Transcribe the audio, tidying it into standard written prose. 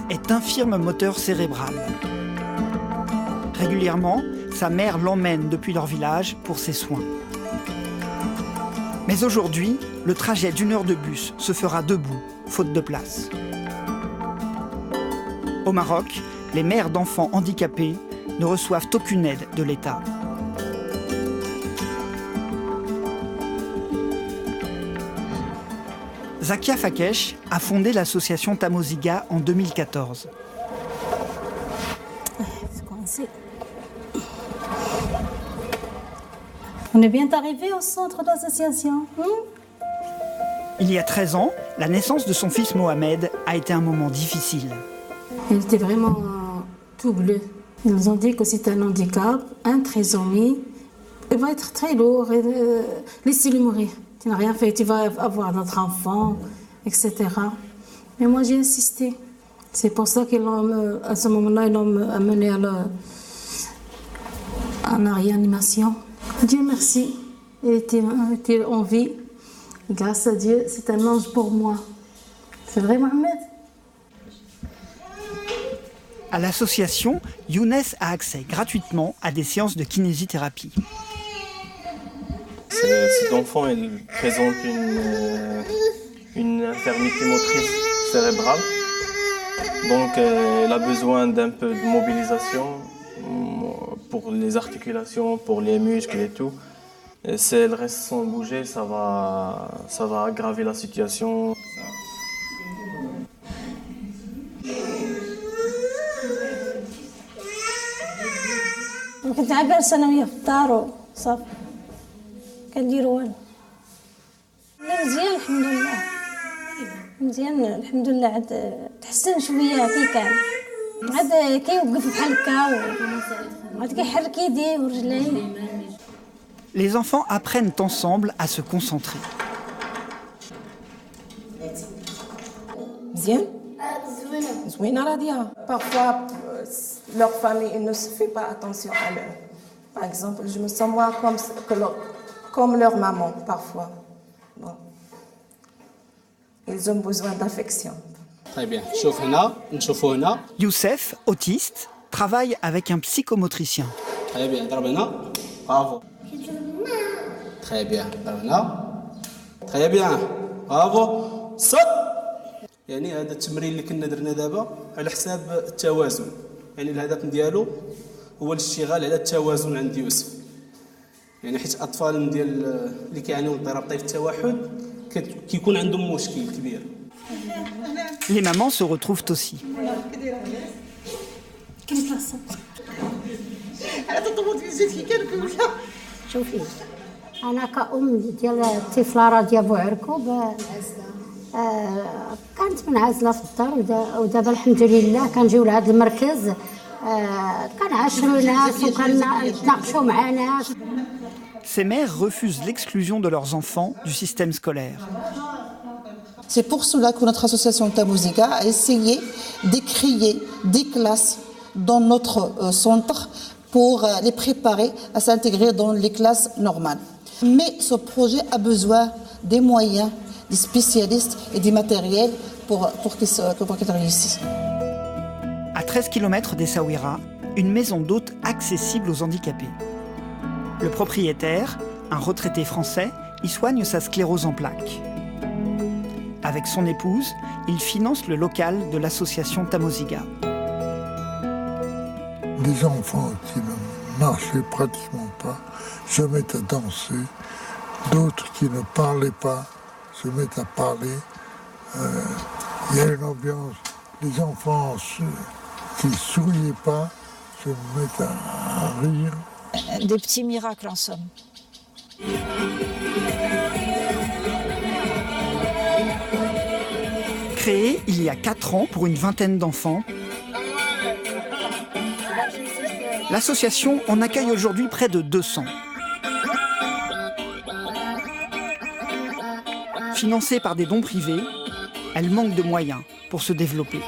Est infirme moteur cérébral. Régulièrement, sa mère l'emmène depuis leur village pour ses soins. Mais aujourd'hui, le trajet d'1 heure de bus se fera debout, faute de place. Au Maroc, les mères d'enfants handicapés ne reçoivent aucune aide de l'État. Zakia Fakesh a fondé l'association Tamoziga en 2014. On est bien arrivé au centre d'association. Il y a 13 ans, la naissance de son fils Mohamed a été un moment difficile. Il était vraiment tout bleu. Ils nous ont dit que c'est un handicap, un trisomie. Il va être très lourd, laissez-le mourir. Tu n'as rien fait, tu vas avoir d'autres enfants, etc. Mais moi, j'ai insisté. C'est pour ça qu'à ce moment-là, ils l'ont amené en réanimation. Dieu merci, il était en vie. Grâce à Dieu, c'est un ange pour moi. C'est vrai, Mohamed? À l'association, Younes a accès gratuitement à des séances de kinésithérapie. Cet enfant il présente une infirmité motrice cérébrale, donc il a besoin d'un peu de mobilisation pour les articulations, pour les muscles et tout. Et si elle reste sans bouger, ça va aggraver la situation. كنت عبال ثانوية في الدار وصافي كنديرو والو. مزيان الحمد لله. مزيان الحمد لله عاد تحسن شوية كي كان. عاد كيوقف بحال هكا وعاد كيحرك يديه ورجليه. Les enfants apprennent ensemble à se concentrer. مزيان؟ زوينة راضية. Parfois leur famille ne se fait pas attention à eux. Par exemple, je me sens moi comme leur maman parfois. Bon. Ils ont besoin d'affection. Très bien. نشوفوا هنا. Youssef, autiste, travaille avec un psychomotricien. Très bien. ضرب هنا. Bravo. Très bien. ضرب هنا. Très bien. Bravo. صد. يعني هذا التمرين اللي كنا درنا دابا على حساب التوازن. يعني الهدف ديالو هو الاشتغال على التوازن عند يوسف. يعني حيت الاطفال ديال اللي كيعانيو من اضطراب طيف التوحد كيكون عندهم مشكل كبير. Les mamans se retrouvent aussi. شوفي انا كأم ديال الطفله راضيه بوعركوب كانت منعزله في الدار ودابا الحمد لله كنجيو لهذا المركز كنعاشروا ناس وكنتناقشوا مع ناس. Ces mères refusent l'exclusion de leurs enfants du système scolaire. C'est pour cela que notre association Tamoziga a essayé de créer des classes dans notre centre pour les préparer à s'intégrer dans les classes normales. Mais ce projet a besoin des moyens, des spécialistes et des matériels pour qu'ils réussissent. À 13 km d'Essaouira, une maison d'hôtes accessible aux handicapés. Le propriétaire, un retraité français, y soigne sa sclérose en plaques. Avec son épouse, il finance le local de l'association Tamoziga. Des enfants qui ne marchaient pratiquement pas se mettent à danser, d'autres qui ne parlaient pas se mettent à parler. Il y a une ambiance. Les enfants qui ne souriaient pas se mettent à rire. Des petits miracles en somme. Créée il y a 4 ans pour une vingtaine d'enfants, l'association en accueille aujourd'hui près de 200. Financée par des dons privés, elle manque de moyens pour se développer.